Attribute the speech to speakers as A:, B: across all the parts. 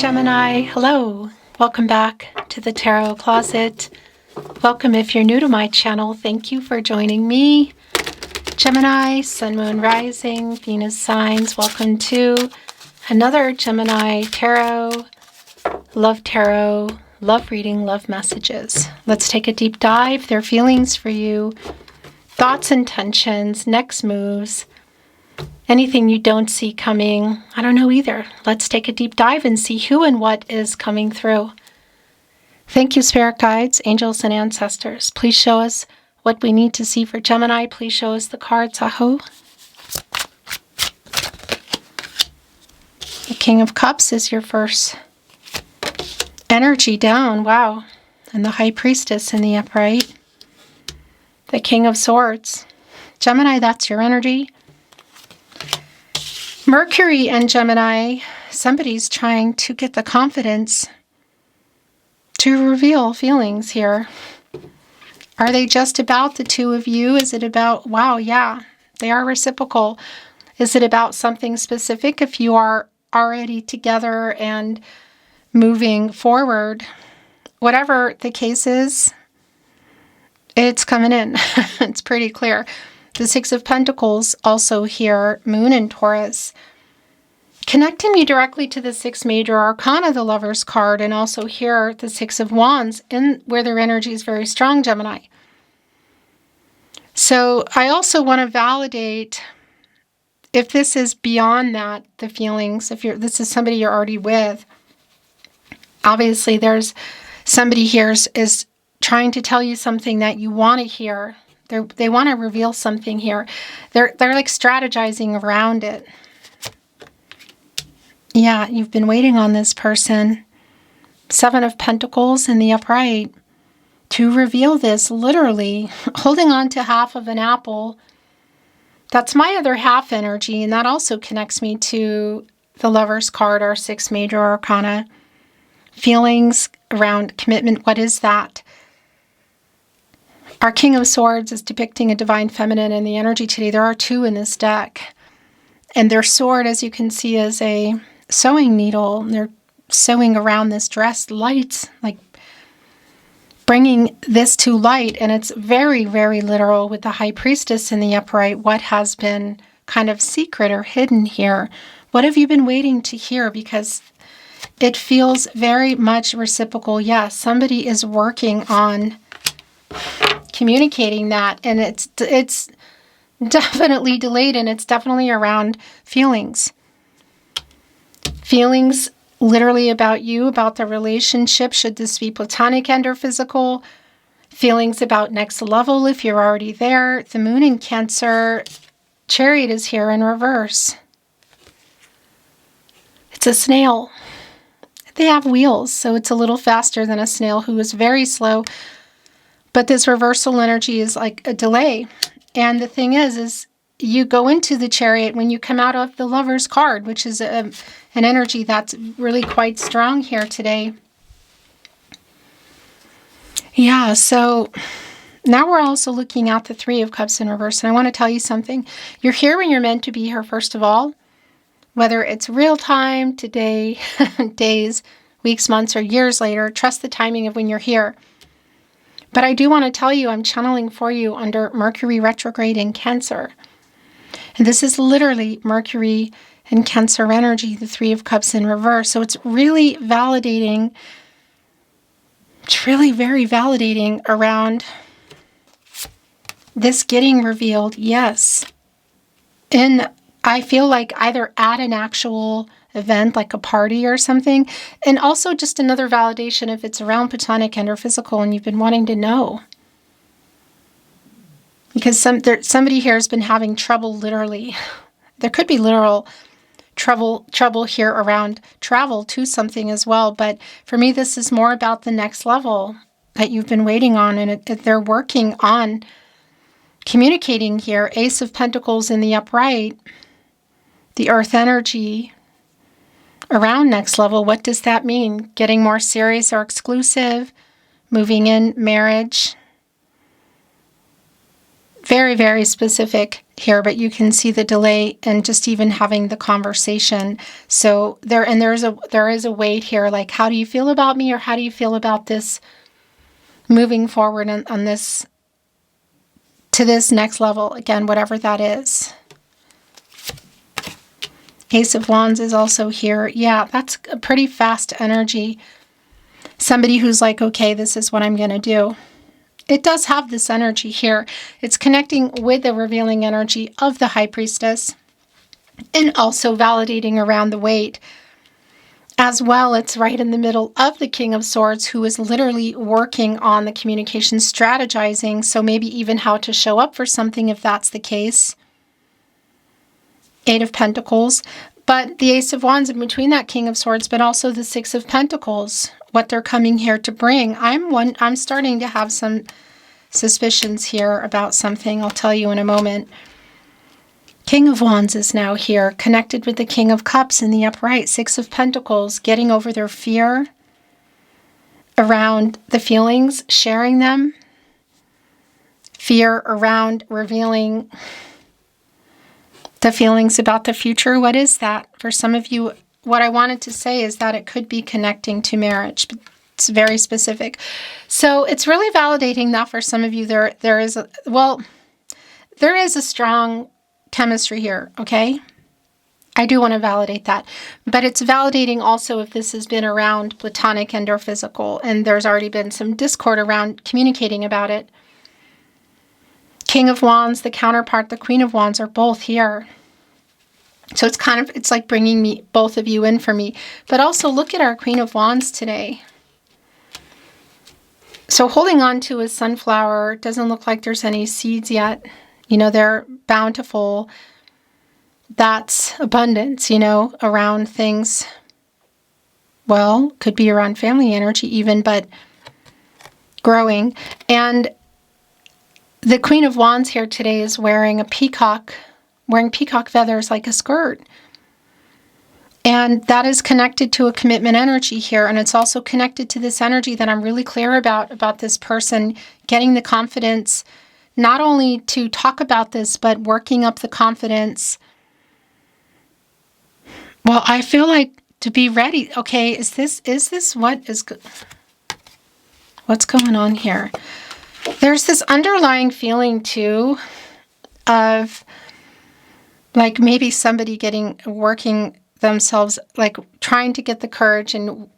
A: Gemini. Hello. Welcome back to the Tarot Closet. Welcome if you're new to my channel. Thank you for joining me. Gemini, Sun, Moon, Rising, Venus signs. Welcome to another Gemini Tarot, Love Reading, Love Messages. Let's take a deep dive. Their feelings for you, thoughts, intentions, next moves, anything you don't see coming. I don't know either. Let's take a deep dive and see who and what is coming through. Thank you, spirit guides, angels, and ancestors. Please show us what we need to see for Gemini. Please show us the cards. Aho. The King of Cups is your first energy down. Wow. And the High Priestess in the upright. The King of Swords. Gemini, that's your energy. Mercury and Gemini, somebody's trying to get the confidence to reveal feelings here. Are they just about the two of you? Is it about, wow, yeah, they are reciprocal. Is it about something specific if you are already together and moving forward? Whatever the case is, it's coming in. It's pretty clear. The Six of Pentacles also here, Moon in Taurus, connecting me directly to the Six Major Arcana, the Lover's card, and also here the Six of Wands, in where their energy is very strong, Gemini. So I also want to validate if this is beyond that, the feelings, if this is somebody you're already with. Obviously, there's somebody here is trying to tell you something that you want to hear. They want to reveal something here. They're like strategizing around it. Yeah, you've been waiting on this person. Seven of Pentacles in the upright to reveal this, literally holding on to half of an apple. That's my other half energy, and that also connects me to the Lover's card, our Six Major Arcana. Feelings around commitment, what is that? Our King of Swords is depicting a divine feminine in the energy today. There are two in this deck. And their sword, as you can see, is a sewing needle. And they're sewing around this dress, lights, like bringing this to light. And it's very, very literal with the High Priestess in the upright. What has been kind of secret or hidden here? What have you been waiting to hear? Because it feels very much reciprocal. Yes, somebody is working on communicating that, and it's definitely delayed, and it's definitely around feelings. Feelings literally about you, about the relationship, should this be platonic and or physical. Feelings about next level if you're already there. The Moon in Cancer, Chariot is here in reverse. It's a snail. They have wheels, so it's a little faster than a snail who is very slow. But this reversal energy is like a delay. And the thing is you go into the Chariot when you come out of the Lover's card, which is an energy that's really quite strong here today. Yeah, so now we're also looking at the Three of Cups in reverse. And I want to tell you something. You're here when you're meant to be here, first of all. Whether it's real time, today, days, weeks, months, or years later, trust the timing of when you're here. But I do want to tell you, I'm channeling for you under Mercury retrograde in Cancer. And this is literally Mercury and Cancer energy, the Three of Cups in reverse. So it's really validating. It's really very validating around this getting revealed. Yes. And I feel like either at an actual event, like a party or something, and also just another validation if it's around platonic and or physical and you've been wanting to know. Because somebody here has been having trouble literally. There could be literal trouble here around travel to something as well, but for me this is more about the next level that you've been waiting on, and they're working on communicating here. Ace of Pentacles in the upright, the Earth energy around next level. What does that mean? Getting more serious or exclusive, moving in, marriage. Very, very specific here, but you can see the delay and just even having the conversation. So there is a weight here, like, how do you feel about me, or how do you feel about this moving forward on this, to this next level, again, whatever that is. Ace of Wands is also here. Yeah, that's a pretty fast energy. Somebody who's like, okay, this is what I'm going to do. It does have this energy here. It's connecting with the revealing energy of the High Priestess and also validating around the weight. As well, it's right in the middle of the King of Swords, who is literally working on the communication, strategizing, so maybe even how to show up for something if that's the case. Eight of Pentacles. But the Ace of Wands in between that King of Swords, but also the Six of Pentacles, what they're coming here to bring. I'm starting to have some suspicions here about something. I'll tell you in a moment. King of Wands is now here, connected with the King of Cups in the upright. Six of Pentacles, getting over their fear around the feelings, sharing them. Fear around revealing the feelings about the future. What is that? For some of you, what I wanted to say is that it could be connecting to marriage, but it's very specific. So it's really validating that for some of you, there is a strong chemistry here, okay? I do want to validate that. But it's validating also if this has been around platonic and or physical, and there's already been some discord around communicating about it. King of Wands, the counterpart, the Queen of Wands are both here. So it's like bringing both of you in for me. But also look at our Queen of Wands today. So holding on to a sunflower, doesn't look like there's any seeds yet. You know, they're bountiful. That's abundance, you know, around things. Well, could be around family energy even, but growing. And the Queen of Wands here today is wearing peacock feathers like a skirt. And that is connected to a commitment energy here. And it's also connected to this energy that I'm really clear about this person getting the confidence, not only to talk about this, but working up the confidence. Well, I feel like to be ready. Okay, is this what's going on here? There's this underlying feeling too of like maybe somebody working themselves, like trying to get the courage and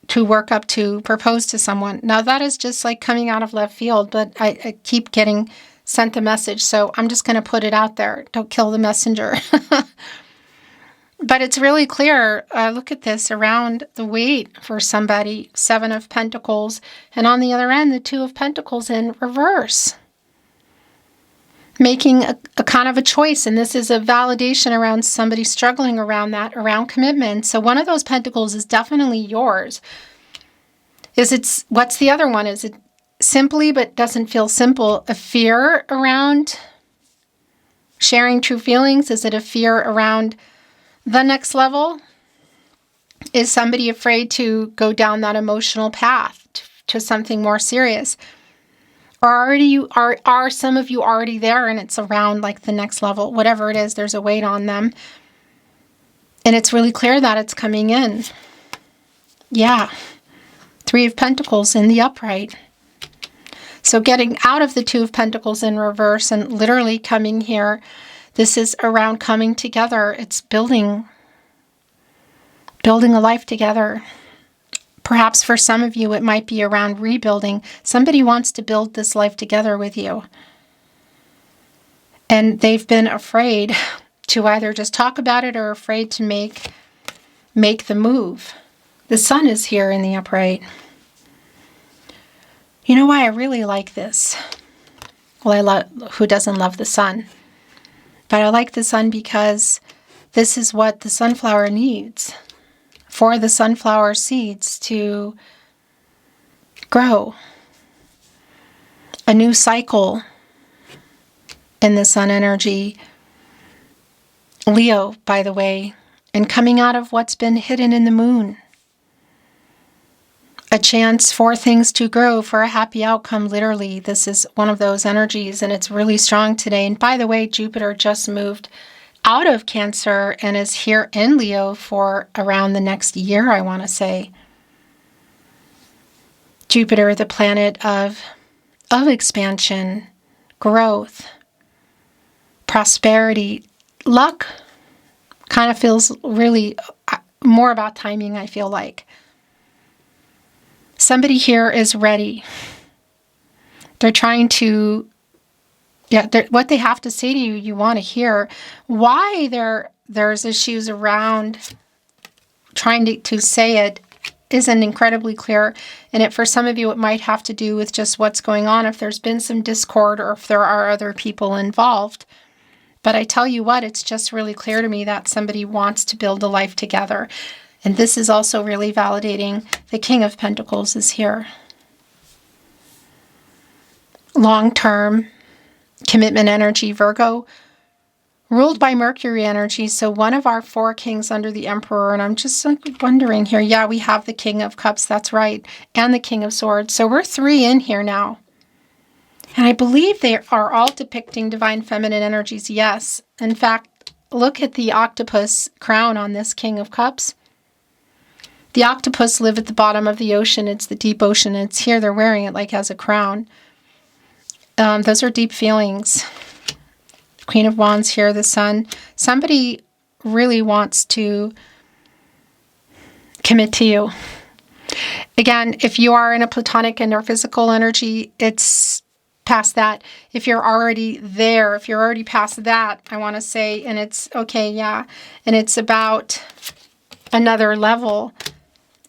A: to work up to propose to someone. Now that is just like coming out of left field, but I keep getting sent the message, so I'm just going to put it out there. Don't kill the messenger. But it's really clear. Look at this around the weight for somebody. Seven of Pentacles. And on the other end, the Two of Pentacles in reverse. Making a kind of a choice. And this is a validation around somebody struggling around that, around commitment. So one of those pentacles is definitely yours. What's the other one? Is it simply, but doesn't feel simple, a fear around sharing true feelings? Is it a fear around the next level? Is somebody afraid to go down that emotional path to something more serious? Or are some of you already there and it's around like the next level? Whatever it is, there's a weight on them. And it's really clear that it's coming in. Yeah. Three of Pentacles in the upright. So getting out of the Two of Pentacles in reverse and literally coming here. This is around coming together. It's building a life together. Perhaps for some of you, it might be around rebuilding. Somebody wants to build this life together with you. And they've been afraid to either just talk about it or afraid to make the move. The Sun is here in the upright. You know why I really like this? Well, who doesn't love the Sun? But I like the Sun because this is what the sunflower needs for the sunflower seeds to grow. A new cycle in the Sun energy. Leo, by the way, and coming out of what's been hidden in the Moon. a chance for things to grow, for a happy outcome, literally. This is one of those energies, and it's really strong today. And by the way, Jupiter just moved out of Cancer and is here in Leo for around the next year, I want to say. Jupiter, the planet of expansion, growth, prosperity, luck, kind of feels really more about timing, I feel like. Somebody here is ready. They're trying to, what they have to say to you, you want to hear. Why there's issues around trying to say it isn't incredibly clear. And for some of you, it might have to do with just what's going on, if there's been some discord or if there are other people involved. But I tell you what, it's just really clear to me that somebody wants to build a life together. And this is also really validating. The King of Pentacles is here. Long-term commitment energy, Virgo, ruled by Mercury energy. So one of our 4 kings under the Emperor, and I'm just wondering here, yeah, we have the King of Cups, that's right, and the King of Swords. So we're 3 in here now. And I believe they are all depicting divine feminine energies, yes. In fact, look at the octopus crown on this King of Cups. The octopus live at the bottom of the ocean. It's the deep ocean. It's here. They're wearing it like as a crown. Those are deep feelings. Queen of Wands here, the Sun. Somebody really wants to commit to you. Again, if you are in a platonic and or physical energy, it's past that. If you're already there, if you're already past that, I want to say, and it's okay, yeah, and it's about another level,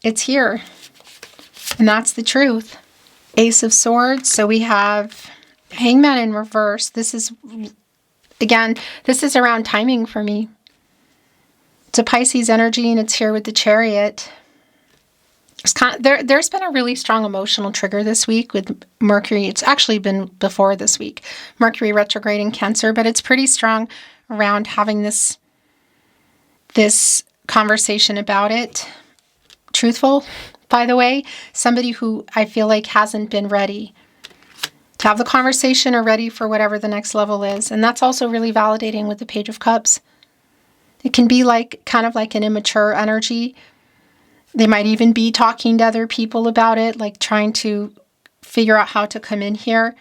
A: it's here. And that's the truth. Ace of Swords. So we have Hangman in reverse. This is, again, this is around timing for me. It's a Pisces energy, and it's here with the Chariot. There's been a really strong emotional trigger this week with Mercury. It's actually been before this week. Mercury retrograde in Cancer, but it's pretty strong around having this conversation about it. Truthful, by the way. Somebody who I feel like hasn't been ready to have the conversation or ready for whatever the next level is. And that's also really validating with the Page of Cups. It can be like kind of like an immature energy. They might even be talking to other people about it, like trying to figure out how to come in here.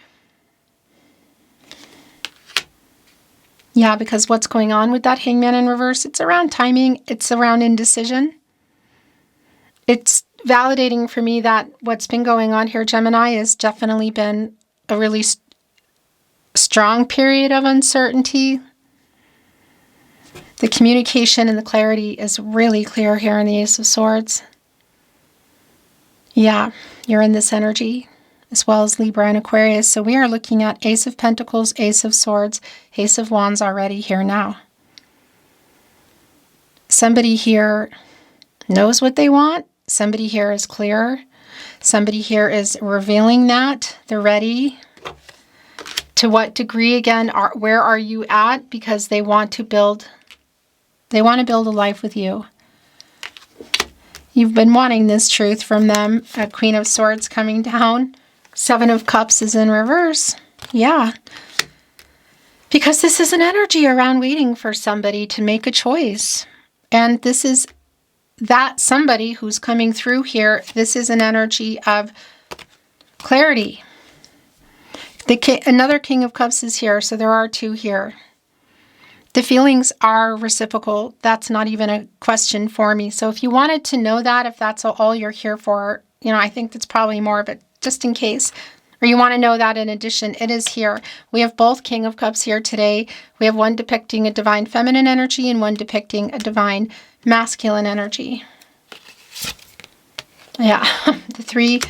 A: Yeah, because what's going on with that Hangman in reverse, it's around timing, it's around indecision. It's validating for me that what's been going on here, Gemini, has definitely been a really strong period of uncertainty. The communication and the clarity is really clear here in the Ace of Swords. Yeah, you're in this energy, as well as Libra and Aquarius. So we are looking at Ace of Pentacles, Ace of Swords, Ace of Wands already here now. Somebody here knows what they want. Somebody here is clear. Somebody here is revealing that. They're ready. To what degree, again, where are you at? Because they want to build a life with you. You've been wanting this truth from them. A Queen of Swords coming down. 7 of Cups is in reverse. Yeah. Because this is an energy around waiting for somebody to make a choice. And this is that somebody who's coming through here. This is an energy of clarity. Another King of Cups is here, so there are 2 here. The feelings are reciprocal. That's not even a question for me. So if you wanted to know that, if that's all you're here for, I think that's probably more of it, just in case. Or you want to know that in addition, it is here. We have both King of Cups here today. We have one depicting a divine feminine energy and one depicting a divine masculine energy. Yeah, the 3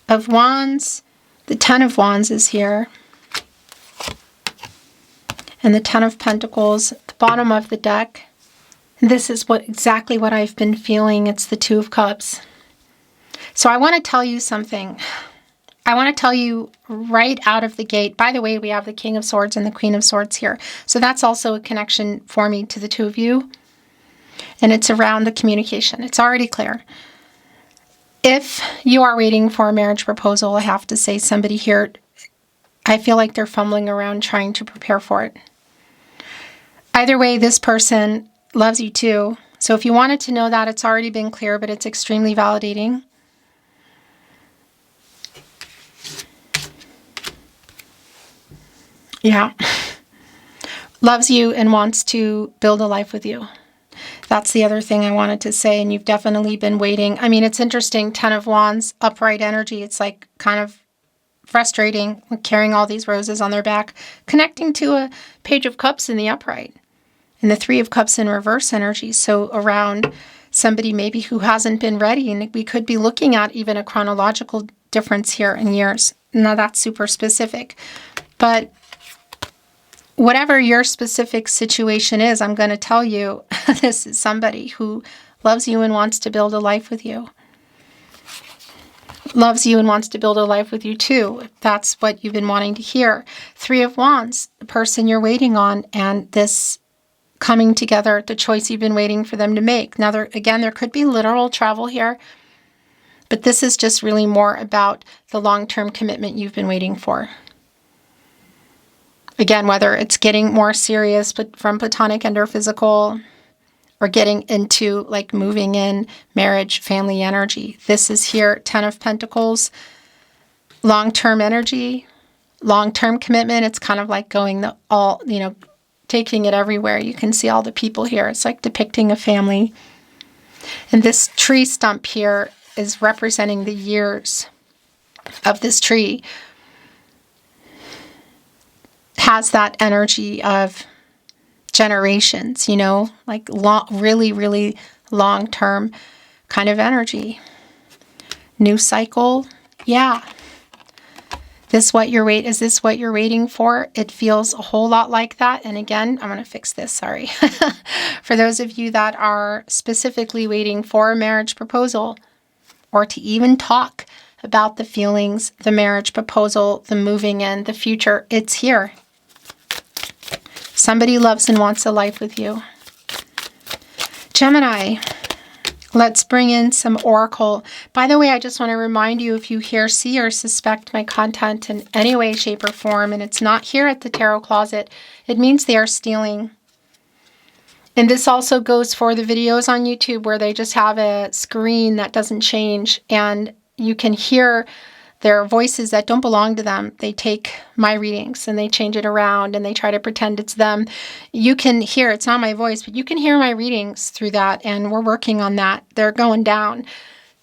A: of Wands. The 10 of Wands is here. And the 10 of Pentacles at the bottom of the deck. This is exactly what I've been feeling. It's the 2 of Cups. So I want to tell you something. I want to tell you right out of the gate. By the way, we have the King of Swords and the Queen of Swords here. So that's also a connection for me to the 2 of you. And it's around the communication. It's already clear. If you are waiting for a marriage proposal, I have to say somebody here, I feel like they're fumbling around trying to prepare for it. Either way, this person loves you too. So if you wanted to know that, it's already been clear, but it's extremely validating. Yeah. Loves you and wants to build a life with you. That's the other thing I wanted to say, and you've definitely been waiting. I mean, it's interesting, 10 of Wands, upright energy. It's like kind of frustrating, carrying all these roses on their back, connecting to a Page of Cups in the upright, and the Three of Cups in reverse energy. So around somebody maybe who hasn't been ready, and we could be looking at even a chronological difference here in years. Now that's super specific, but whatever your specific situation is, I'm going to tell you, this is somebody who loves you and wants to build a life with you. Loves you and wants to build a life with you too, if that's what you've been wanting to hear. Three of Wands, the person you're waiting on, and this coming together, the choice you've been waiting for them to make. Now, there could be literal travel here, but this is just really more about the long-term commitment you've been waiting for. Again, whether it's getting more serious but from platonic and or physical, or getting into like moving in, marriage, family energy. This is here, 10 of Pentacles, long-term energy, long-term commitment. It's kind of like going taking it everywhere. You can see all the people here. It's like depicting a family. And this tree stump here is representing the years of this tree. Has that energy of generations, like really, really long-term kind of energy. New cycle. Yeah. Is this what you're waiting for? It feels a whole lot like that. And again, I'm going to fix this, sorry. For those of you that are specifically waiting for a marriage proposal, or to even talk about the feelings, the marriage proposal, the moving in, the future, it's here. Somebody loves and wants a life with you. Gemini, let's bring in some oracle. By the way, I just want to remind you, if you hear, see, or suspect my content in any way, shape, or form, and it's not here at the Tarot Closet, it means they are stealing. And this also goes for the videos on YouTube where they just have a screen that doesn't change, and you can hear their voices that don't belong to them. They take my readings and they change it around and they try to pretend it's them. You can hear, it's not my voice, but you can hear my readings through that, and we're working on that. They're going down.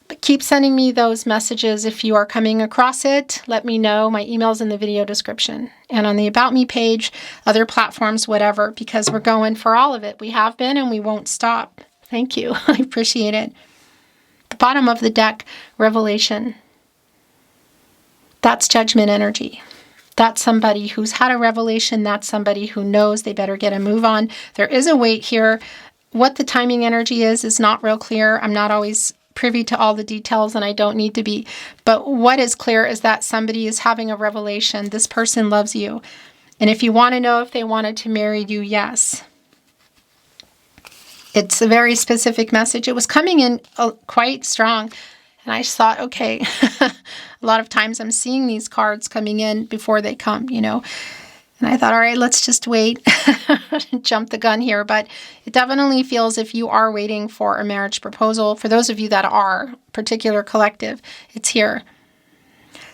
A: But keep sending me those messages if you are coming across it. Let me know. My email's in the video description and on the About Me page, other platforms, whatever, because we're going for all of it. We have been and we won't stop. Thank you. I appreciate it. The bottom of the deck, Revelation. That's judgment energy. That's somebody who's had a revelation. That's somebody who knows they better get a move on. There is a wait here. What the timing energy is not real clear. I'm not always privy to all the details, and I don't need to be. But what is clear is that somebody is having a revelation. This person loves you. And if you want to know if they wanted to marry you, yes. It's a very specific message. It was coming in quite strong. And I just thought, okay, a lot of times I'm seeing these cards coming in before they come, And I thought, all right, let's just wait, jump the gun here. But it definitely feels, if you are waiting for a marriage proposal, for those of you that are, particular collective, it's here.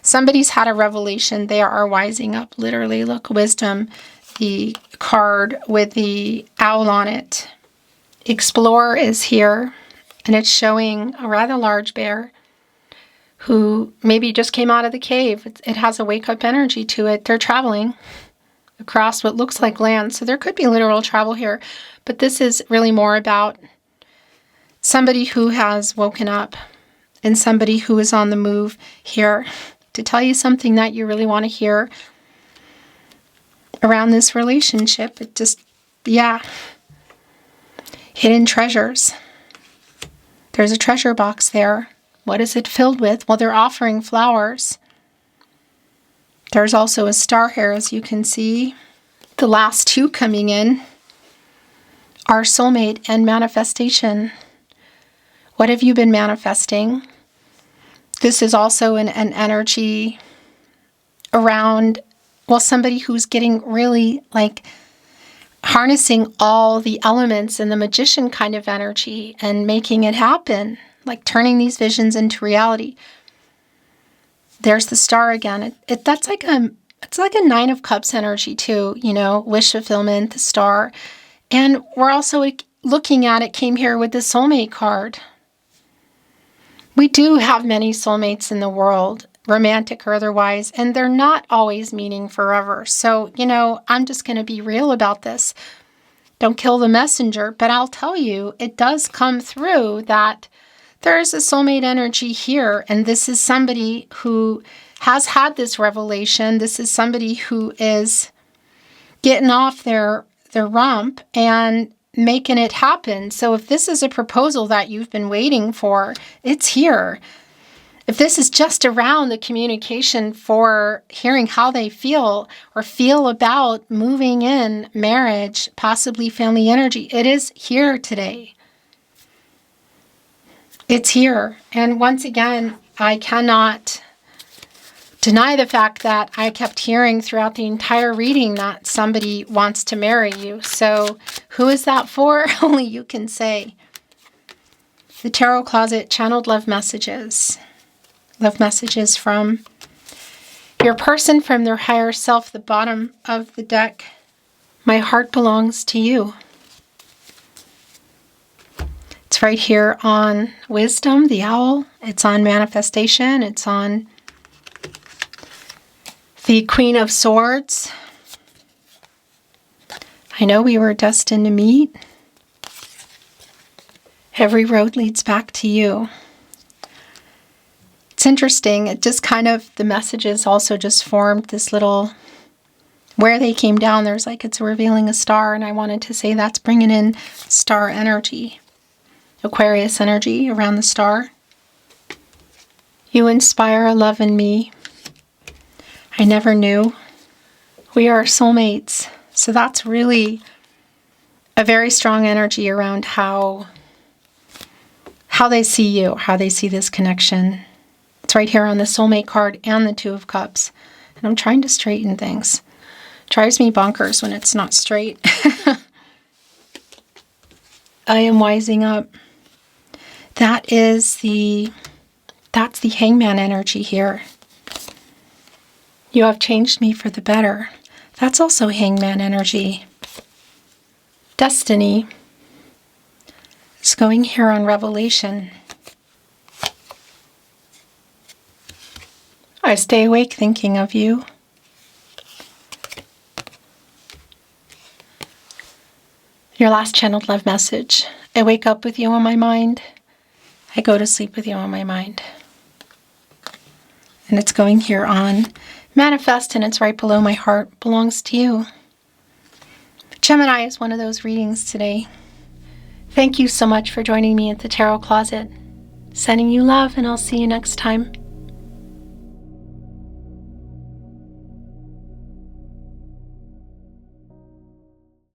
A: Somebody's had a revelation. They are wising up, literally. Look, wisdom, the card with the owl on it. Explorer is here, and it's showing a rather large bear who maybe just came out of the cave. It has a wake-up energy to it. They're traveling across what looks like land, so there could be literal travel here. But this is really more about somebody who has woken up and somebody who is on the move here to tell you something that you really want to hear around this relationship. It just, yeah. Hidden treasures. There's a treasure box there. What is it filled with? Well, they're offering flowers. There's also a star here, as you can see. The last two coming in are soulmate and manifestation. What have you been manifesting? This is also an energy around, well, somebody who's getting really like harnessing all the elements and the magician kind of energy and making it happen, like turning these visions into reality. There's the star again. That's like it's like a Nine of Cups energy too, you know, wish fulfillment, the star. And we're also looking at it, came here with the soulmate card. We do have many soulmates in the world, romantic or otherwise, and they're not always meaning forever. So, you know, I'm just going to be real about this. Don't kill the messenger, but I'll tell you, it does come through that there's a soulmate energy here, and this is somebody who has had this revelation. This is somebody who is getting off their rump and making it happen. So if this is a proposal that you've been waiting for, it's here. If this is just around the communication for hearing how they feel or feel about moving in, marriage, possibly family energy, it is here today. It's here. And once again, I cannot deny the fact that I kept hearing throughout the entire reading that somebody wants to marry you. So who is that for? Only you can say. The Tarot Closet channeled love messages. Love messages from your person, from their higher self, the bottom of the deck. My heart belongs to you. It's right here on Wisdom, the owl. It's on Manifestation. It's on the Queen of Swords. I know we were destined to meet. Every road leads back to you. It's interesting. It just kind of, the messages also just formed this little, where they came down, there's like, it's revealing a star. And I wanted to say that's bringing in star energy, Aquarius energy around the star. You inspire a love in me I never knew. We are soulmates. So that's really a very strong energy around how they see you, how they see this connection. It's right here on the soulmate card and the Two of Cups. And I'm trying to straighten things. Drives me bonkers when it's not straight. I am wising up. That's the Hangman energy here. You have changed me for the better. That's also Hangman energy. Destiny. It's going here on Revelation. I stay awake thinking of you. Your last channeled love message. I wake up with you on my mind. I go to sleep with you on my mind. And it's going here on Manifest, and it's right below my heart belongs to you. Gemini is one of those readings today. Thank you so much for joining me at the Tarot Closet. Sending you love, and I'll see you next time.